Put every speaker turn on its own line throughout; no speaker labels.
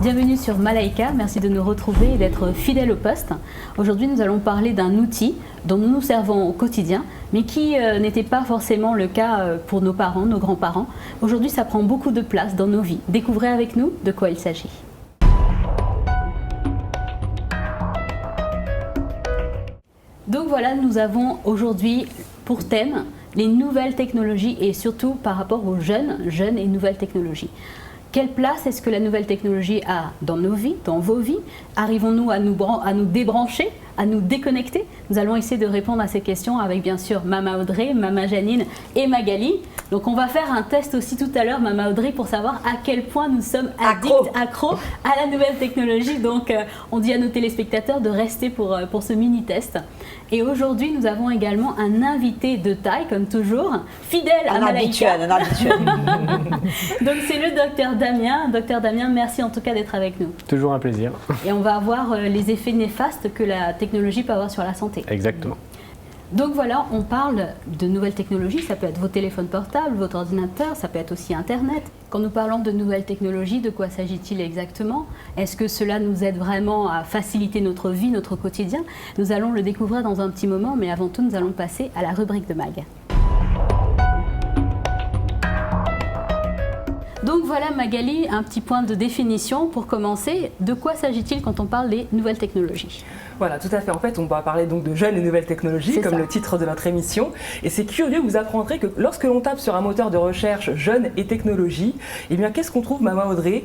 Bienvenue sur Malaika, merci de nous retrouver et d'être fidèles au poste. Aujourd'hui, nous allons parler d'un outil dont nous nous servons au quotidien, mais qui n'était pas forcément le cas pour nos parents, nos grands-parents. Aujourd'hui, ça prend beaucoup de place dans nos vies. Découvrez avec nous de quoi il s'agit. Donc voilà, nous avons aujourd'hui pour thème les nouvelles technologies et surtout par rapport aux jeunes et nouvelles technologies. Quelle place est-ce que la nouvelle technologie a dans nos vies, dans vos vies? Arrivons-nous à nous débrancher, à nous déconnecter? Nous allons essayer de répondre à ces questions avec bien sûr Mama Audrey, Mama Janine et Magali. Donc on va faire un test aussi tout à l'heure, Mama Audrey, pour savoir à quel point nous sommes accros à la nouvelle technologie. Donc on dit à nos téléspectateurs de rester pour ce mini-test. Et aujourd'hui, nous avons également un invité de taille, comme toujours, fidèle à Malaika.
Un habituel.
Donc c'est le docteur Damien. Docteur Damien, merci en tout cas d'être avec nous.
Toujours un plaisir.
Et on va voir les effets néfastes que la technologie peut avoir sur la santé.
Exactement.
Donc voilà, on parle de nouvelles technologies, ça peut être vos téléphones portables, votre ordinateur, ça peut être aussi Internet. Quand nous parlons de nouvelles technologies, de quoi s'agit-il exactement? Est-ce que cela nous aide vraiment à faciliter notre vie, notre quotidien? Nous allons le découvrir dans un petit moment, mais avant tout, nous allons passer à la rubrique de Mag. Donc voilà Magali, un petit point de définition pour commencer. De quoi s'agit-il quand on parle des nouvelles technologies?
Voilà, tout à fait. En fait, on va parler donc de jeunes et nouvelles technologies, comme le titre de notre émission. Et c'est curieux, vous apprendrez que lorsque l'on tape sur un moteur de recherche jeunes et technologies, eh bien, qu'est-ce qu'on trouve, Mama Audrey?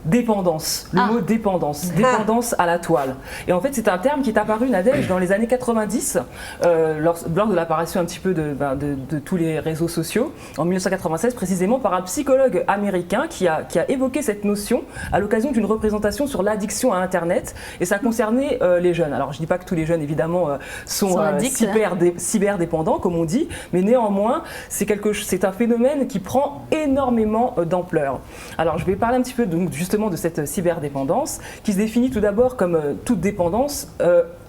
Dépendance. Le mot dépendance. Dépendance à la toile. Et en fait, c'est un terme qui est apparu, Nadège, dans les années 90, lors de l'apparition un petit peu de tous les réseaux sociaux, en 1996 précisément, par un psychologue américain qui a évoqué cette notion à l'occasion d'une représentation sur l'addiction à Internet. Et ça concernait les jeunes. Alors, je ne dis pas que tous les jeunes, évidemment, sont cyberdépendants, comme on dit, mais néanmoins, c'est un phénomène qui prend énormément d'ampleur. Alors, je vais parler un petit peu donc, justement de cette cyberdépendance, qui se définit tout d'abord comme toute dépendance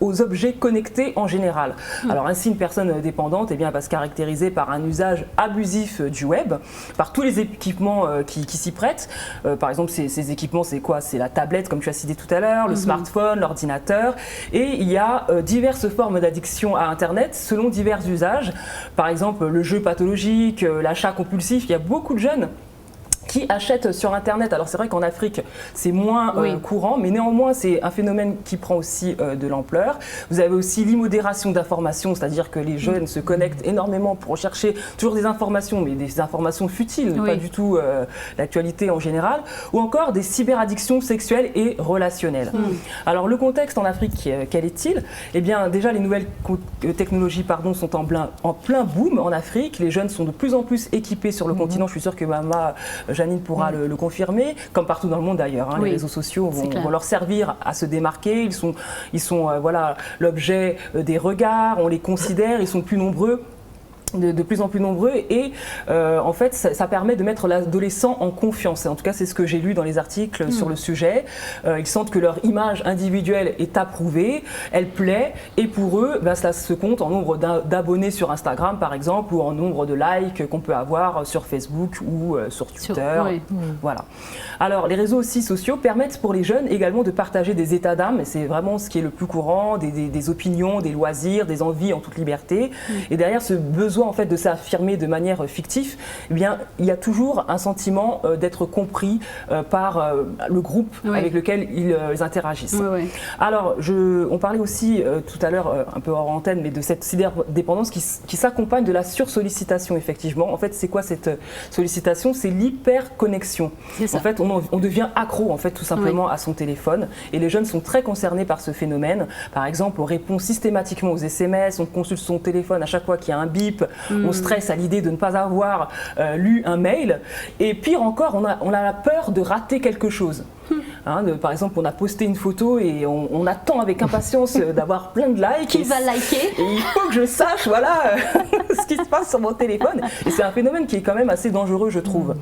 aux objets connectés en général. Alors, ainsi, une personne dépendante va se caractériser par un usage abusif du web, par tous les équipements qui s'y prêtent. Par exemple, ces équipements, c'est quoi? C'est la tablette, comme tu as cité tout à l'heure, le smartphone, l'ordinateur. Et il y a diverses formes d'addiction à Internet selon divers usages. Par exemple, le jeu pathologique, l'achat compulsif. Il y a beaucoup de jeunes qui achètent sur Internet. Alors c'est vrai qu'en Afrique c'est moins courant, mais néanmoins c'est un phénomène qui prend aussi de l'ampleur. Vous avez aussi l'immodération d'informations, c'est-à-dire que les jeunes se connectent énormément pour chercher toujours des informations, mais des informations futiles, pas du tout l'actualité en général, ou encore des cyberaddictions sexuelles et relationnelles. Alors le contexte en Afrique, quel est-il? Eh bien déjà les nouvelles technologies sont en plein boom en Afrique. Les jeunes sont de plus en plus équipés sur le continent. Je suis sûre que Mama Janine pourra le confirmer, comme partout dans le monde d'ailleurs. Les réseaux sociaux vont leur servir à se démarquer. Ils sont l'objet des regards, on les considère, ils sont plus nombreux. De plus en plus nombreux et en fait ça permet de mettre l'adolescent en confiance. En tout cas c'est ce que j'ai lu dans les articles sur le sujet. Ils sentent que leur image individuelle est approuvée, elle plaît et pour eux cela se compte en nombre d'abonnés sur Instagram par exemple ou en nombre de likes qu'on peut avoir sur Facebook ou sur Twitter. Voilà. Alors les réseaux aussi sociaux permettent pour les jeunes également de partager des états d'âme, et c'est vraiment ce qui est le plus courant, des opinions, des loisirs, des envies en toute liberté. Et derrière ce besoin en fait de s'affirmer de manière fictive, eh bien il y a toujours un sentiment d'être compris par le groupe avec lequel ils interagissent. Alors on parlait aussi tout à l'heure un peu hors antenne, mais de cette cyberdépendance qui s'accompagne de la sursollicitation effectivement. En fait c'est quoi cette sollicitation? C'est l'hyperconnexion. En fait on devient accro en fait tout simplement à son téléphone et les jeunes sont très concernés par ce phénomène. Par exemple on répond systématiquement aux SMS, on consulte son téléphone à chaque fois qu'il y a un bip. On stresse à l'idée de ne pas avoir lu un mail. Et pire encore, on a la peur de rater quelque chose. Par exemple, on a posté une photo et on attend avec impatience d'avoir plein de likes.
Qui va liker?
Et il faut que je sache ce qui se passe sur mon téléphone. Et c'est un phénomène qui est quand même assez dangereux, je trouve.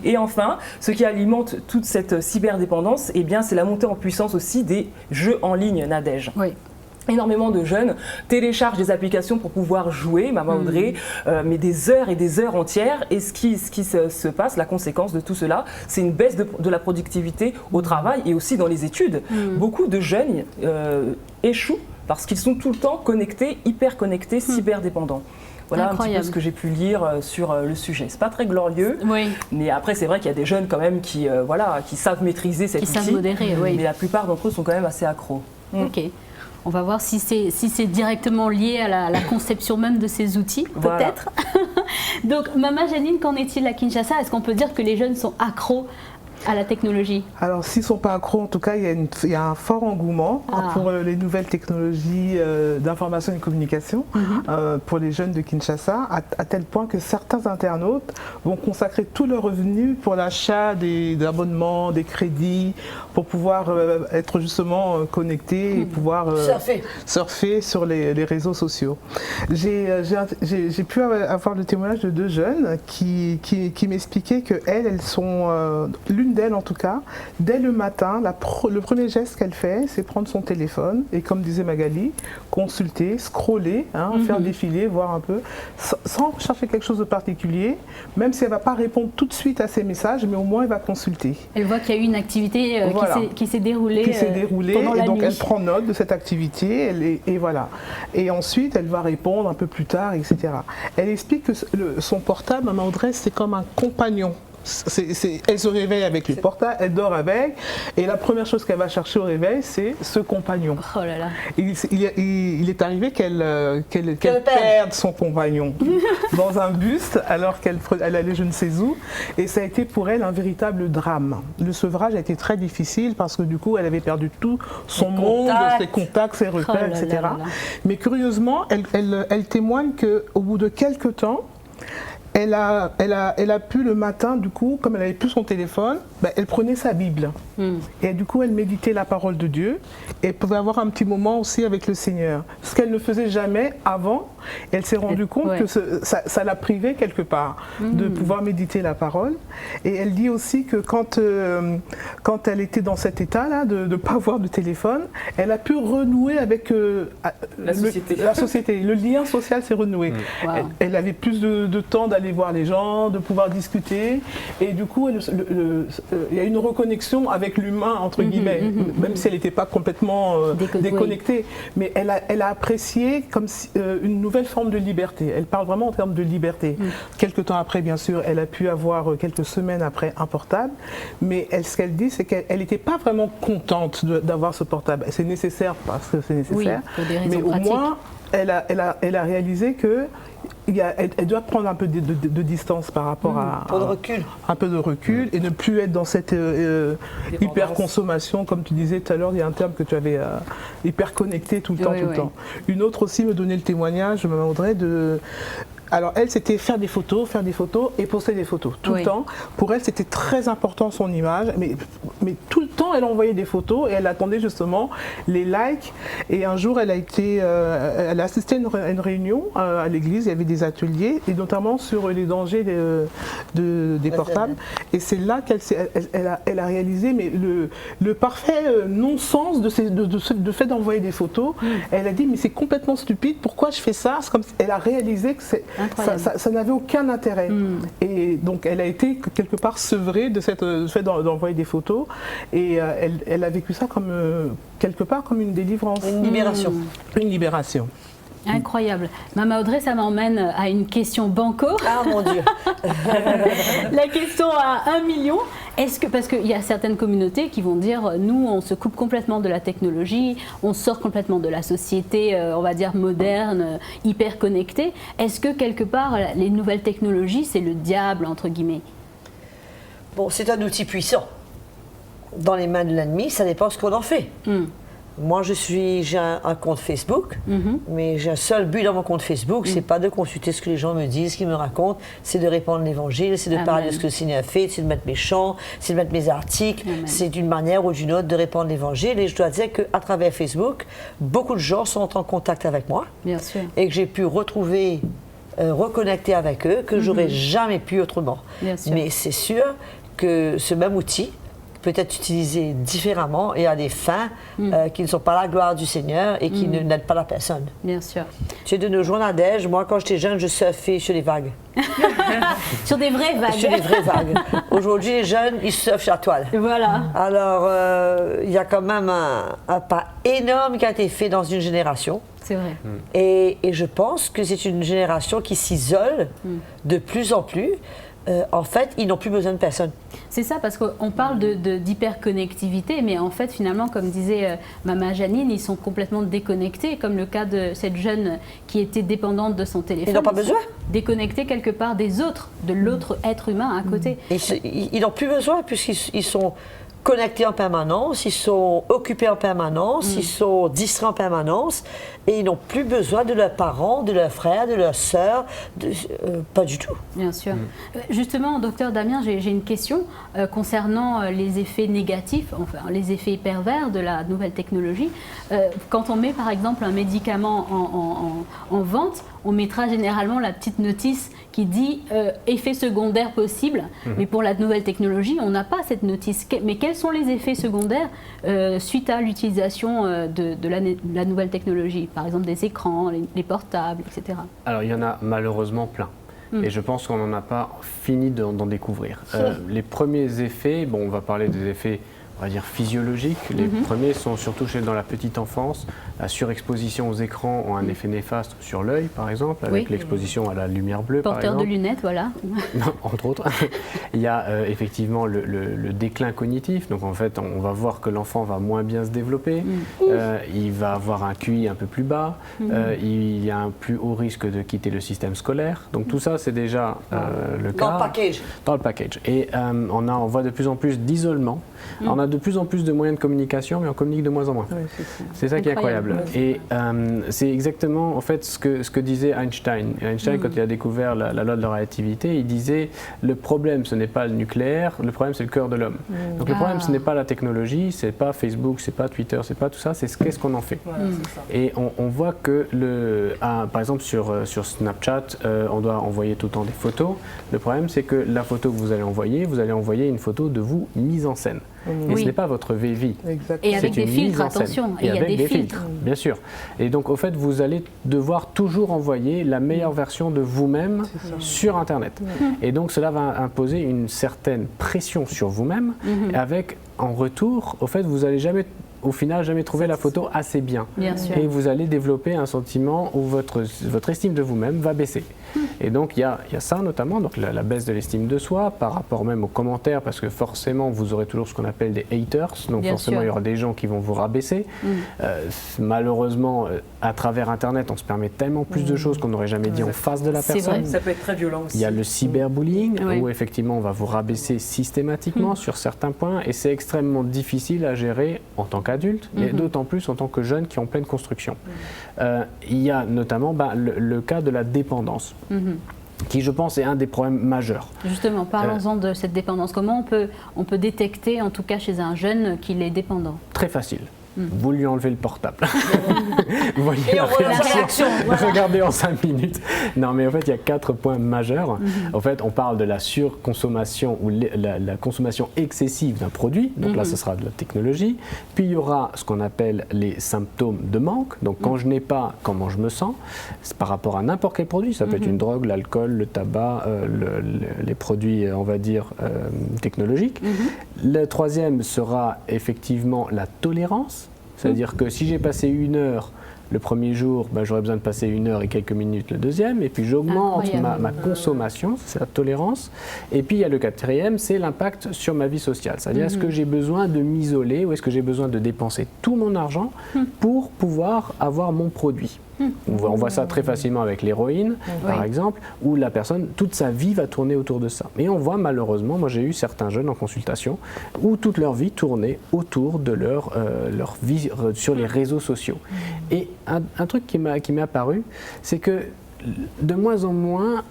Et enfin, ce qui alimente toute cette cyberdépendance, c'est la montée en puissance aussi des jeux en ligne, Nadège. énormément de jeunes téléchargent des applications pour pouvoir jouer, Maman Audrey, mais des heures et des heures entières. Et ce qui se passe, la conséquence de tout cela, c'est une baisse de la productivité au travail et aussi dans les études. Beaucoup de jeunes échouent parce qu'ils sont tout le temps connectés, hyper connectés, cyberdépendants. Voilà un petit peu ce que j'ai pu lire sur le sujet. C'est pas très glorieux, mais après c'est vrai qu'il y a des jeunes quand même qui savent maîtriser cet outil.
Qui savent modérer,
mais la plupart d'entre eux sont quand même assez accros.
Ok. On va voir si c'est directement lié à la conception même de ces outils, peut-être. Voilà. Donc, Mama Janine, qu'en est-il à Kinshasa? Est-ce qu'on peut dire que les jeunes sont accros à la technologie?
Alors, s'ils ne sont pas accros, en tout cas, il y a un fort engouement pour les nouvelles technologies d'information et de communication pour les jeunes de Kinshasa, à tel point que certains internautes vont consacrer tous leurs revenus pour l'achat d'abonnements, des crédits, pour pouvoir être justement connectés et pouvoir surfer sur les réseaux sociaux. J'ai pu avoir le témoignage de 2 jeunes qui m'expliquaient qu'elles sont l'une d'elles en tout cas, dès le matin, le premier geste qu'elle fait, c'est prendre son téléphone et comme disait Magali, consulter, scroller, faire défiler, voir un peu, sans chercher quelque chose de particulier, même si elle ne va pas répondre tout de suite à ces messages, mais au moins elle va consulter.
Elle voit qu'il y a eu une activité qui s'est déroulée pendant la nuit.
Donc elle prend note de cette activité et voilà. Et ensuite elle va répondre un peu plus tard, etc. Elle explique que son portable, Maman Audrey, c'est comme un compagnon. Elle se réveille avec le portable, elle dort avec, et la première chose qu'elle va chercher au réveil, c'est ce compagnon.
Oh là là.
Il est arrivé qu'elle perde son compagnon dans un bus alors qu'elle allait je ne sais où, et ça a été pour elle un véritable drame. Le sevrage a été très difficile parce que du coup, elle avait perdu tout son monde, ses contacts, ses repères, etc. Mais curieusement, elle témoigne qu'au bout de quelques temps, elle a pu le matin, du coup, comme elle n'avait plus son téléphone, elle prenait sa Bible. Et du coup, elle méditait la parole de Dieu et pouvait avoir un petit moment aussi avec le Seigneur. Ce qu'elle ne faisait jamais avant. Elle s'est rendue compte que ça l'a privée quelque part de pouvoir méditer la parole. Et elle dit aussi que quand elle était dans cet état-là, de ne pas avoir de téléphone, elle a pu renouer avec la société. Le lien social s'est renoué. Wow. Elle avait plus de temps d'aller voir les gens, de pouvoir discuter. Et du coup, il y a une reconnexion avec l'humain, entre guillemets, même si elle n'était pas complètement déconnectée. Mais elle a apprécié comme une nouvelle forme de liberté. Elle parle vraiment en termes de liberté. Quelques temps après, bien sûr, elle a pu avoir, quelques semaines après, un portable. Mais ce qu'elle dit, c'est qu'elle n'était pas vraiment contente d'avoir ce portable. C'est nécessaire parce que c'est nécessaire.
Oui, pour des raisons
mais au
pratiques.
moins, elle a réalisé que elle doit prendre un peu de distance par rapport à un peu de recul et ne plus être dans cette hyper-consommation, comme tu disais tout à l'heure, il y a un terme que tu avais hyper connecté tout le temps. Une autre aussi me donnait le témoignage, Maman Audrey, alors elle, c'était faire des photos et poster des photos tout le temps. Pour elle, c'était très important son image, mais tout le temps, elle envoyait des photos et elle attendait justement les likes. Et un jour, elle a assisté à une réunion à l'église, il y avait des ateliers, et notamment sur les dangers des portables. Et c'est là qu'elle a réalisé le parfait non-sens de fait d'envoyer des photos. Elle a dit, mais c'est complètement stupide, pourquoi je fais ça? C'est comme si elle a réalisé que ça n'avait aucun intérêt. Et donc elle a été quelque part sevrée de ce fait d'envoyer des photos, et elle a vécu ça comme quelque part comme une délivrance.
Une libération.
Une libération.
Incroyable. Maman Audrey, ça m'emmène à une question banco.
Ah mon Dieu.
La question à 1 million. Parce qu'il y a certaines communautés qui vont dire, nous, on se coupe complètement de la technologie, on sort complètement de la société, on va dire, moderne, hyper connectée. Est-ce que quelque part, les nouvelles technologies, c'est le diable, entre guillemets?
Bon, c'est un outil puissant. Dans les mains de l'ennemi, ça dépend ce qu'on en fait. Moi, j'ai un compte Facebook, mais j'ai un seul but dans mon compte Facebook, c'est pas de consulter ce que les gens me disent, ce qu'ils me racontent, c'est de répandre l'évangile, c'est de parler de ce que le Seigneur a fait, c'est de mettre mes chants, c'est de mettre mes articles, c'est d'une manière ou d'une autre de répandre l'évangile. Et je dois dire qu'à travers Facebook, beaucoup de gens sont en contact avec moi.
Bien sûr.
Et que j'ai pu retrouver, reconnecter avec eux, que j'aurais jamais pu autrement.
Bien sûr.
Mais c'est sûr que ce même outil peut-être utilisé différemment et à des fins qui ne sont pas la gloire du Seigneur et qui n'aident pas la personne.
Bien sûr.
Tu sais, de nos jours, Nadège, moi, quand j'étais jeune, je surfais sur les vagues.
Sur des vraies vagues.
Sur des vraies vagues. Aujourd'hui, les jeunes, ils surfent sur la toile.
Voilà.
Alors, il y a quand même un pas énorme qui a été fait dans une génération.
C'est vrai.
Et je pense que c'est une génération qui s'isole de plus en plus. En fait, ils n'ont plus besoin de personne.
C'est ça, parce qu'on parle d'hyperconnectivité, mais en fait, finalement, comme disait Maman Janine, ils sont complètement déconnectés, comme le cas de cette jeune qui était dépendante de son téléphone.
Ils n'ont pas besoin.
Déconnectés quelque part des autres, de l'autre être humain à côté.
Et ils n'ont plus besoin, puisqu'ils sont connectés en permanence, ils sont occupés en permanence, ils sont distraits en permanence, et ils n'ont plus besoin de leurs parents, de leurs frères, de leurs sœurs, pas du tout.
Bien sûr. Justement, docteur Damien, j'ai une question concernant les effets négatifs, enfin les effets pervers de la nouvelle technologie. Quand on met par exemple un médicament en vente, on mettra généralement la petite notice qui dit effet secondaire possible, mais pour la nouvelle technologie, on n'a pas cette notice. Mais quels sont les effets secondaires suite à l'utilisation de la nouvelle technologie? Par exemple des écrans, les portables, etc.
Alors il y en a malheureusement plein. Et je pense qu'on n'en a pas fini d'en découvrir. Les premiers effets, bon, on va parler des effets, on va dire, physiologiques. Les premiers sont surtout dans la petite enfance. La surexposition aux écrans ont un effet néfaste sur l'œil, par exemple, avec l'exposition à la lumière bleue, par exemple.
Porteur de lunettes, voilà.
Non, entre autres. Il y a effectivement le déclin cognitif. Donc en fait, on va voir que l'enfant va moins bien se développer. Il va avoir un QI un peu plus bas. Il y a un plus haut risque de quitter le système scolaire. Donc tout ça, c'est déjà le cas.
Dans le package.
Dans le package. Et on voit de plus en plus d'isolement. On a de plus en plus de moyens de communication, mais on communique de moins en moins. Oui, c'est ça qui est incroyable. Et c'est exactement en fait ce que disait Einstein. Einstein, quand il a découvert la loi de la relativité, il disait le problème, ce n'est pas le nucléaire, le problème, c'est le cœur de l'homme. Donc le problème, ce n'est pas la technologie, c'est pas Facebook, c'est pas Twitter, c'est pas tout ça, c'est qu'est-ce qu'on en fait. Et on voit que par exemple sur Snapchat, on doit envoyer tout le temps des photos. Le problème, c'est que la photo que vous allez envoyer une photo de vous mise en scène. Et ce n'est pas votre vraie vie.
Et avec des filtres, attention.
Et il y a des filtres, bien sûr. Et donc, au fait, vous allez devoir toujours envoyer la meilleure version de vous-même sur Internet. Et donc, cela va imposer une certaine pression sur vous-même. Avec, en retour, au fait, vous n'allez jamais trouver la photo assez bien. Et vous allez développer un sentiment où votre estime de vous-même va baisser. Et donc il y a ça notamment, donc la baisse de l'estime de soi par rapport même aux commentaires, parce que forcément vous aurez toujours ce qu'on appelle des haters, donc forcément il y aura des gens qui vont vous rabaisser. Malheureusement, à travers Internet, on se permet tellement plus de choses qu'on n'aurait jamais dit en face de la personne.
Ça peut être très violent aussi.
Il y a le cyberbullying, où effectivement on va vous rabaisser systématiquement sur certains points, et c'est extrêmement difficile à gérer en tant qu'adulte, mais d'autant plus en tant que jeune qui est en pleine construction. Il y a notamment le cas de la dépendance. Qui, je pense, est un des problèmes majeurs.
Justement, parlons-en de cette dépendance. Comment on peut détecter, en tout cas chez un jeune, qu'il est dépendant?
Très facile. Vous lui enlevez le portable. Vous voyez
la réaction.
Regardez en 5 minutes. Non, mais en fait, il y a 4 points majeurs. En fait, on parle de la surconsommation ou la consommation excessive d'un produit. Donc là, ce sera de la technologie. Puis, il y aura ce qu'on appelle les symptômes de manque. Donc, quand je n'ai pas, comment je me sens, c'est par rapport à n'importe quel produit. Ça peut être une drogue, l'alcool, le tabac, les produits, on va dire, technologiques. Le troisième sera effectivement la tolérance. C'est-à-dire que si j'ai passé 1 heure le premier jour, j'aurais besoin de passer 1 heure et quelques minutes le deuxième, et puis j'augmente ma consommation, c'est la tolérance. Et puis il y a le quatrième, c'est l'impact sur ma vie sociale. C'est-à-dire est-ce que j'ai besoin de m'isoler ou est-ce que j'ai besoin de dépenser tout mon argent pour pouvoir avoir mon produit. On voit ça très facilement avec l'héroïne, par exemple, où la personne, toute sa vie va tourner autour de ça. Et on voit malheureusement, moi j'ai eu certains jeunes en consultation, où toute leur vie tournait autour de leur vie sur les réseaux sociaux. Et un truc qui m'est apparu, c'est que de moins en moins,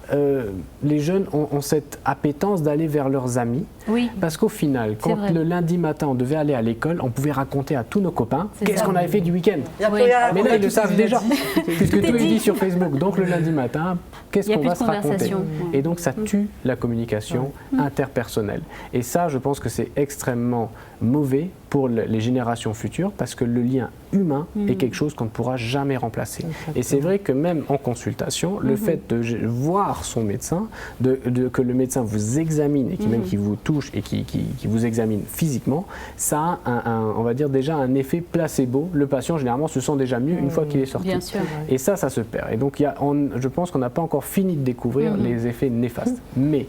les jeunes ont cette appétence d'aller vers leurs amis.
Oui.
Parce qu'au final, quand le lundi matin, on devait aller à l'école, on pouvait raconter à tous nos copains qu'est-ce qu'on avait fait du week-end.
Oui.
Mais là, ils le savent déjà, puisque tout est dit sur Facebook. Donc le lundi matin, qu'est-ce qu'on va se raconter? Et donc ça tue la communication interpersonnelle. Et ça, je pense que c'est extrêmement mauvais pour les générations futures, parce que le lien humain est quelque chose qu'on ne pourra jamais remplacer. Et c'est vrai que même en consultation, le fait de voir son médecin, que le médecin vous examine et même qui vous touche et qui vous examine physiquement, ça a on va dire déjà un effet placebo. Le patient généralement se sent déjà mieux une fois qu'il est sorti.
Bien sûr.
Et ça se perd. Et donc je pense qu'on n'a pas encore fini de découvrir les effets néfastes. Mais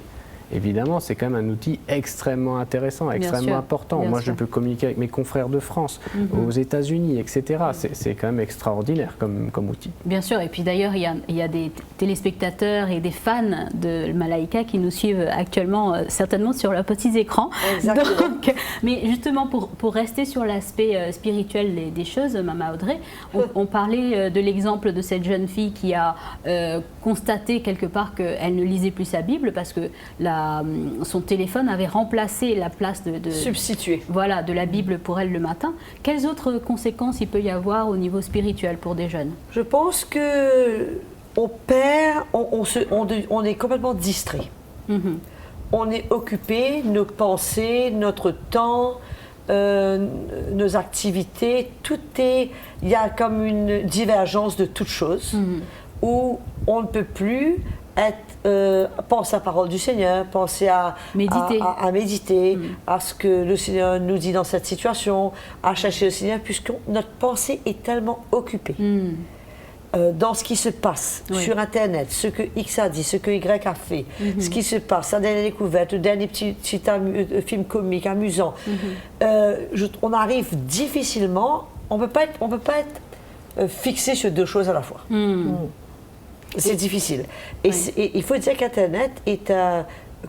évidemment, c'est quand même un outil extrêmement intéressant, extrêmement important. Moi, je peux communiquer avec mes confrères de France, aux États-Unis, etc. C'est quand même extraordinaire comme outil.
Bien sûr. Et puis d'ailleurs, il y a des téléspectateurs et des fans de Malaika qui nous suivent actuellement, certainement sur leurs petits écrans.
Exactement.
Donc, mais justement, pour rester sur l'aspect spirituel des choses, Mama Audrey, on parlait de l'exemple de cette jeune fille qui a constaté quelque part qu'elle ne lisait plus sa Bible parce que son téléphone avait remplacé la place
substitué.
Voilà, de la Bible pour elle le matin. Quelles autres conséquences il peut y avoir au niveau spirituel pour des jeunes?
Je pense que on est complètement distrait. On est occupé, nos pensées, notre temps, nos activités, il y a comme une divergence de toutes choses où on ne peut plus penser à la parole du Seigneur, penser à méditer, à ce que le Seigneur nous dit dans cette situation, à chercher le Seigneur, puisque notre pensée est tellement occupée dans ce qui se passe sur Internet, ce que X a dit, ce que Y a fait, ce qui se passe, sa dernière découverte, le dernier petit film comique, amusant. On arrive difficilement, on ne peut pas être fixé sur deux choses à la fois. C'est difficile. Et il faut dire qu'Internet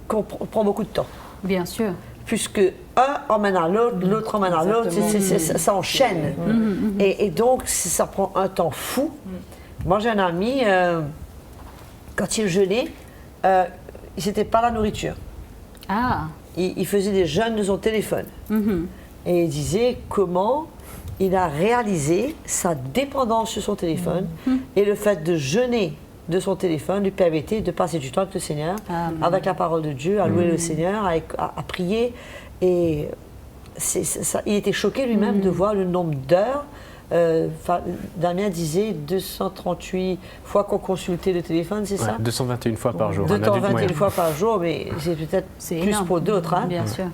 prend beaucoup de temps.
Bien sûr.
Puisque un emmène à l'autre, l'autre emmène à l'autre, ça enchaîne. Et donc, ça prend un temps fou. Moi, j'ai un ami, quand il jeûnait, c'était pas la nourriture.
Ah.
Il faisait des jeûnes de son téléphone. Et il disait comment il a réalisé sa dépendance sur son téléphone et le fait de jeûner de son téléphone lui permettait de passer du temps avec le Seigneur, avec la parole de Dieu, à louer le Seigneur, à prier. Et il était choqué lui-même de voir le nombre d'heures. Damien disait 238 fois qu'on consultait le téléphone, c'est ça?
221 fois par jour.
221 fois par jour, mais c'est peut-être plus
énorme pour
d'autres. Hein?
Bien sûr.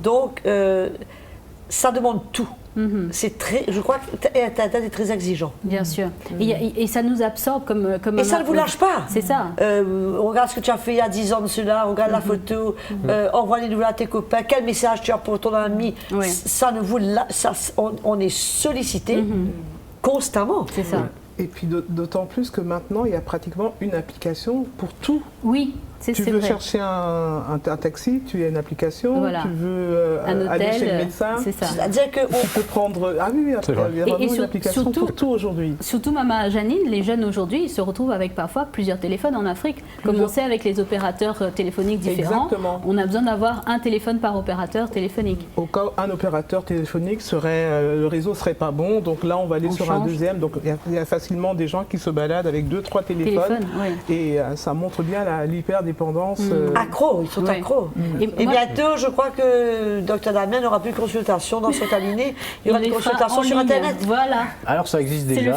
Donc, ça demande tout. C'est très, je crois que Internet est très exigeant.
Bien sûr. Et ça nous absorbe comme
et ça ne vous lâche pas.
C'est ça.
Regarde ce que tu as fait il y a 10 ans de cela, regarde la photo, envoie les nouvelles à tes copains, quel message tu as pour ton ami. Ça ne vous on est sollicité constamment.
C'est ça.
Et puis d'autant plus que maintenant, il y a pratiquement une application pour tout.
Oui, c'est vrai.
Tu veux chercher un taxi, tu as une application.
Voilà.
Tu veux aller chez le médecin.
C'est ça.
C'est-à-dire que
tu peux prendre... Ah oui, il y a vraiment une application pour tout aujourd'hui.
Surtout, Maman Janine, les jeunes aujourd'hui, ils se retrouvent avec parfois plusieurs téléphones en Afrique. Comme on sait avec les opérateurs téléphoniques différents, on a besoin d'avoir un téléphone par opérateur téléphonique.
Au cas où un opérateur téléphonique le réseau ne serait pas bon, donc là on va aller sur un deuxième. Donc il y a facilement des gens qui se baladent avec 2-3 téléphones. Et ça montre bien l'hyperdépendance.
Accro, ils sont accros. Et bientôt, je crois que Dr Damien n'aura plus de consultation dans son cabinet. Il y aura des consultations sur Internet.
Voilà.
Alors ça existe déjà.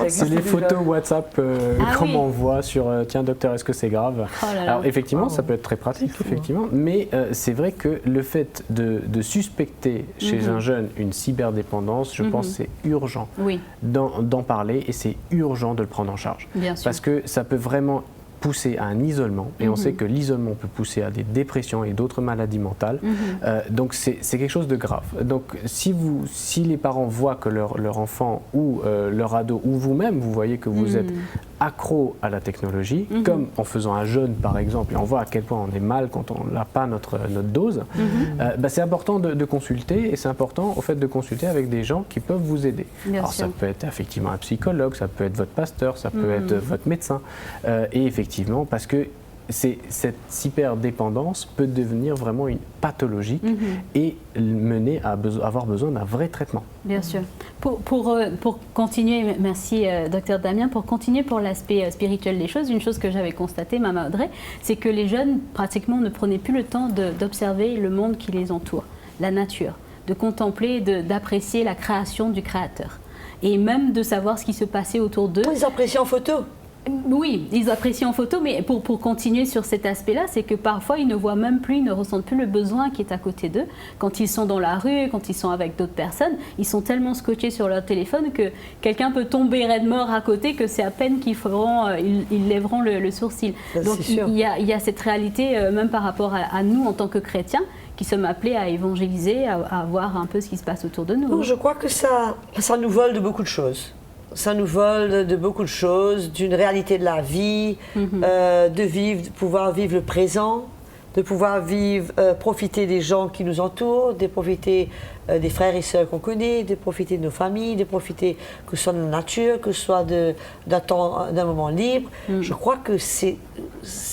C'est les photos WhatsApp qu'on m'envoie sur tiens docteur, est-ce que c'est grave? Alors effectivement, ça peut être très pratique, effectivement. Mais c'est vrai que le fait de suspecter chez un jeune une cyberdépendance, je pense que c'est urgent d'en parler et c'est urgent de le prendre en charge.
Bien sûr.
Parce que ça peut vraiment pousser à un isolement, et on sait que l'isolement peut pousser à des dépressions et d'autres maladies mentales. Donc c'est quelque chose de grave. Donc si les parents voient que leur enfant ou leur ado ou vous-même, vous voyez que vous êtes accro à la technologie, comme en faisant un jeûne par exemple, et on voit à quel point on est mal quand on n'a pas notre dose, c'est important de consulter, et c'est important au fait de consulter avec des gens qui peuvent vous aider. Alors ça peut être effectivement un psychologue, ça peut être votre pasteur, ça peut être votre médecin, et effectivement parce que cette hyperdépendance peut devenir vraiment une pathologie et mener à avoir besoin d'un vrai traitement.
Bien sûr. Pour continuer, merci Dr Damien, pour continuer pour l'aspect spirituel des choses, une chose que j'avais constatée, Maman Audrey, c'est que les jeunes pratiquement ne prenaient plus le temps d'observer le monde qui les entoure, la nature, de contempler, d'apprécier la création du Créateur. Et même de savoir ce qui se passait autour d'eux.
Ils apprécient en photo.
Oui, ils apprécient en photo, mais pour continuer sur cet aspect-là, c'est que parfois ils ne voient même plus, ils ne ressentent plus le besoin qui est à côté d'eux. Quand ils sont dans la rue, quand ils sont avec d'autres personnes, ils sont tellement scotchés sur leur téléphone que quelqu'un peut tomber raide mort à côté, que c'est à peine ils lèveront le sourcil. Donc il y a cette réalité, même par rapport à nous en tant que chrétiens, qui sommes appelés à évangéliser, à voir un peu ce qui se passe autour de nous.
Non, je crois que ça nous vole de beaucoup de choses. Ça nous vole de beaucoup de choses, d'une réalité de la vie, de pouvoir vivre le présent, de pouvoir profiter des gens qui nous entourent, de profiter des frères et sœurs qu'on connaît, de profiter de nos familles, de profiter que ce soit de la nature, que ce soit d'un moment libre. Je crois que c'est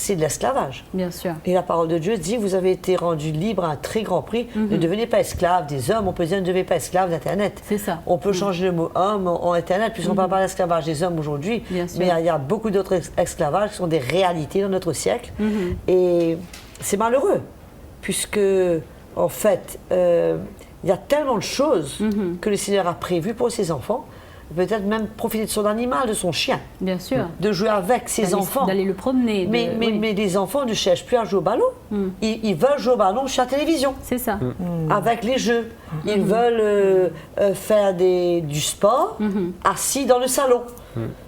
de l'esclavage.
Bien sûr.
Et la parole de Dieu dit, vous avez été rendus libres à un très grand prix. Ne devenez pas esclaves des hommes. On peut dire, ne devenez pas esclaves d'Internet.
C'est ça.
On peut changer le mot homme en Internet, puisqu'on ne parle pas d'esclavage des hommes aujourd'hui. Mais il y a beaucoup d'autres esclavages qui sont des réalités dans notre siècle. Et c'est malheureux, puisque, en fait, il y a tellement de choses que le Seigneur a prévues pour ses enfants. Peut-être même profiter de son animal, de son chien.
Bien sûr.
De jouer avec ses enfants.
D'aller le promener.
Mais les enfants ne cherchent plus à jouer au ballon. Ils veulent jouer au ballon sur la télévision.
C'est ça.
Avec les jeux. Ils veulent faire du sport assis dans le salon.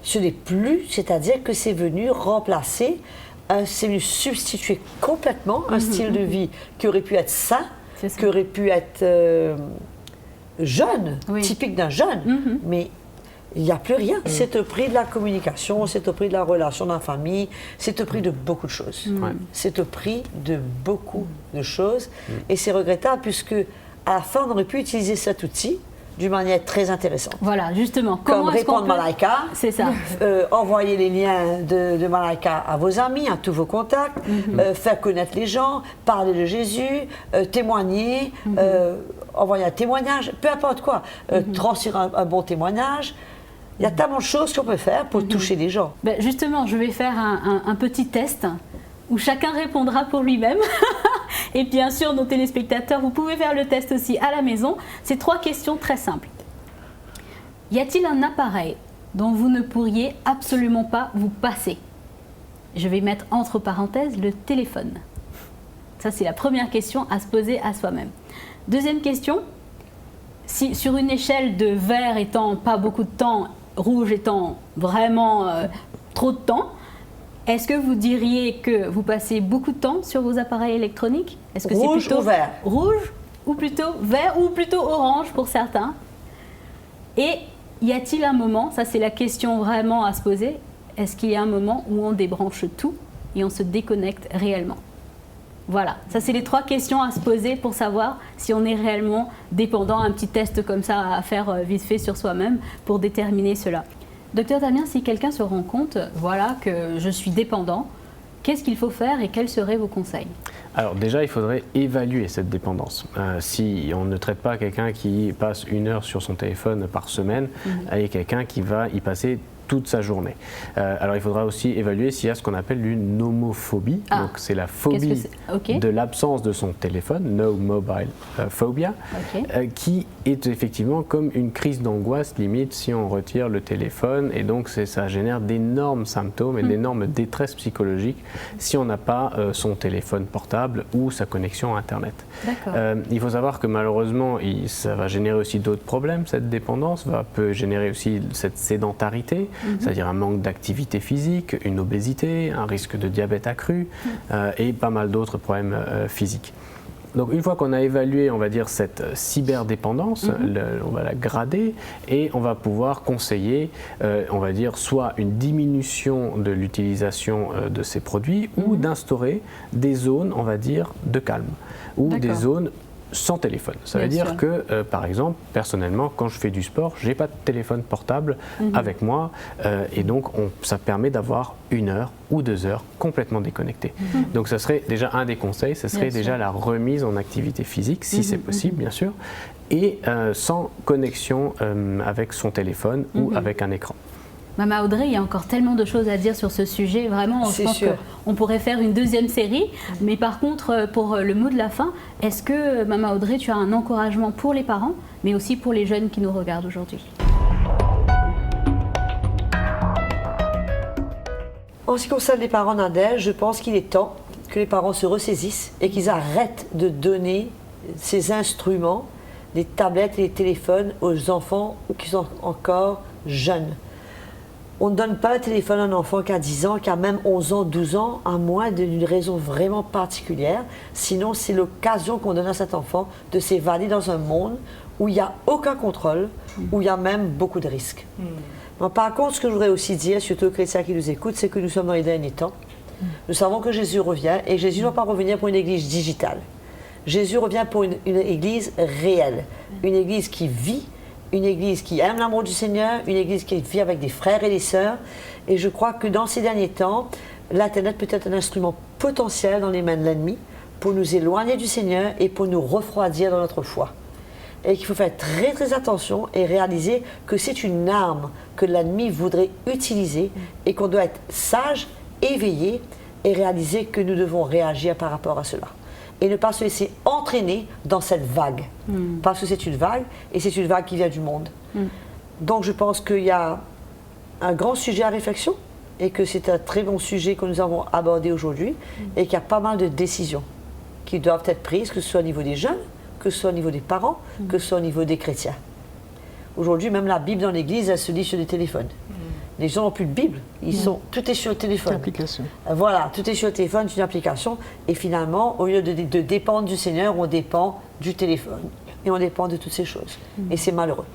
Ce n'est plus, c'est-à-dire que c'est venu remplacer, c'est venu substituer complètement un style de vie qui aurait pu être sain, qui aurait pu être jeune, typique d'un jeune, mais il n'y a plus rien. C'est au prix de la communication, c'est au prix de la relation dans la famille, c'est au prix de beaucoup de choses. C'est au prix de beaucoup de choses. Et c'est regrettable puisque à la fin, on aurait pu utiliser cet outil d'une manière très intéressante.
Voilà, justement.
Comme répondre Malaika.
C'est ça.
Envoyer les liens de Malaika à vos amis, à tous vos contacts, faire connaître les gens, parler de Jésus, témoigner, envoyer un témoignage, peu importe quoi, transférer un bon témoignage. Il y a tellement de choses qu'on peut faire pour toucher les gens.
Ben justement, je vais faire un petit test où chacun répondra pour lui-même. Et bien sûr, nos téléspectateurs, vous pouvez faire le test aussi à la maison. C'est 3 questions très simples. Y a-t-il un appareil dont vous ne pourriez absolument pas vous passer? Je vais mettre entre parenthèses le téléphone. Ça, c'est la première question à se poser à soi-même. Deuxième question, si sur une échelle de vert étant pas beaucoup de temps, rouge étant vraiment trop de temps, est-ce que vous diriez que vous passez beaucoup de temps sur vos appareils électroniques? Est-ce que
rouge
c'est plutôt
ou vert?
Rouge ou plutôt vert ou plutôt orange pour certains? Et y a-t-il un moment, ça c'est la question vraiment à se poser, est-ce qu'il y a un moment où on débranche tout et on se déconnecte réellement? Voilà, ça c'est les 3 questions à se poser pour savoir si on est réellement dépendant. Un petit test comme ça à faire vite fait sur soi-même pour déterminer cela. Docteur Damien, si quelqu'un se rend compte, voilà, que je suis dépendant, qu'est-ce qu'il faut faire et quels seraient vos conseils?
Alors déjà, il faudrait évaluer cette dépendance. Si on ne traite pas quelqu'un qui passe 1 heure sur son téléphone par semaine, et quelqu'un qui va y passer toute sa journée. Alors il faudra aussi évaluer s'il y a ce qu'on appelle une nomophobie. Donc c'est la phobie de l'absence de son téléphone, no mobile phobia, qui est effectivement comme une crise d'angoisse limite si on retire le téléphone, et donc ça génère d'énormes symptômes et d'énormes détresses psychologiques si on n'a pas son téléphone portable ou sa connexion à Internet. Il faut savoir que malheureusement ça va générer aussi d'autres problèmes, cette dépendance peut générer aussi cette sédentarité. c'est-à-dire un manque d'activité physique, une obésité, un risque de diabète accru et pas mal d'autres problèmes physiques. Donc une fois qu'on a évalué, on va dire, cette cyberdépendance, on va la grader et on va pouvoir conseiller, on va dire, soit une diminution de l'utilisation de ces produits ou d'instaurer des zones, on va dire, de calme ou des zones sans téléphone. Ça veut dire que, par exemple, personnellement, quand je fais du sport, je n'ai pas de téléphone portable avec moi et donc ça permet d'avoir 1 heure ou 2 heures complètement déconnecté. Donc ça serait déjà un des conseils, ce serait déjà la remise en activité physique, si c'est possible bien sûr, et sans connexion avec son téléphone ou avec un écran.
Maman Audrey, il y a encore tellement de choses à dire sur ce sujet. Vraiment, je pense qu'on pourrait faire une 2e série. Mais par contre, pour le mot de la fin, est-ce que, Maman Audrey, tu as un encouragement pour les parents, mais aussi pour les jeunes qui nous regardent aujourd'hui?
En ce qui concerne les parents Nadège, je pense qu'il est temps que les parents se ressaisissent et qu'ils arrêtent de donner ces instruments, les tablettes et les téléphones aux enfants qui sont encore jeunes. On ne donne pas le téléphone à un enfant qui a 10 ans, qui a même 11 ans, 12 ans, à moins d'une raison vraiment particulière. Sinon, c'est l'occasion qu'on donne à cet enfant de s'évader dans un monde où il n'y a aucun contrôle, où il y a même beaucoup de risques. Mais par contre, ce que je voudrais aussi dire, surtout aux chrétiens qui nous écoutent, c'est que nous sommes dans les derniers temps. Nous savons que Jésus revient, et Jésus ne va pas revenir pour une église digitale. Jésus revient pour une église réelle, une église qui vit, une église qui aime l'amour du Seigneur, une église qui vit avec des frères et des sœurs. Et je crois que dans ces derniers temps, l'Internet peut être un instrument potentiel dans les mains de l'ennemi pour nous éloigner du Seigneur et pour nous refroidir dans notre foi. Et qu'il faut faire très très attention et réaliser que c'est une arme que l'ennemi voudrait utiliser et qu'on doit être sage, éveillé et réaliser que nous devons réagir par rapport à cela. Et ne pas se laisser entraîner dans cette vague. Parce que c'est une vague, et c'est une vague qui vient du monde. Donc je pense qu'il y a un grand sujet à réflexion, et que c'est un très bon sujet que nous avons abordé aujourd'hui, et qu'il y a pas mal de décisions qui doivent être prises, que ce soit au niveau des jeunes, que ce soit au niveau des parents, que ce soit au niveau des chrétiens. Aujourd'hui, même la Bible dans l'église, elle se lit sur des téléphones. Les gens n'ont plus de Bible, tout est sur le téléphone.
Application.
Voilà, tout est sur le téléphone, c'est une application. Et finalement, au lieu de dépendre du Seigneur, on dépend du téléphone. Et on dépend de toutes ces choses. Et c'est malheureux.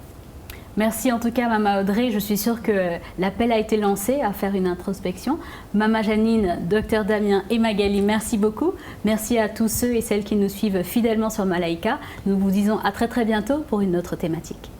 Merci en tout cas, Maman Audrey. Je suis sûre que l'appel a été lancé à faire une introspection. Maman Janine, Dr Damien et Magali, merci beaucoup. Merci à tous ceux et celles qui nous suivent fidèlement sur Malaika. Nous vous disons à très très bientôt pour une autre thématique.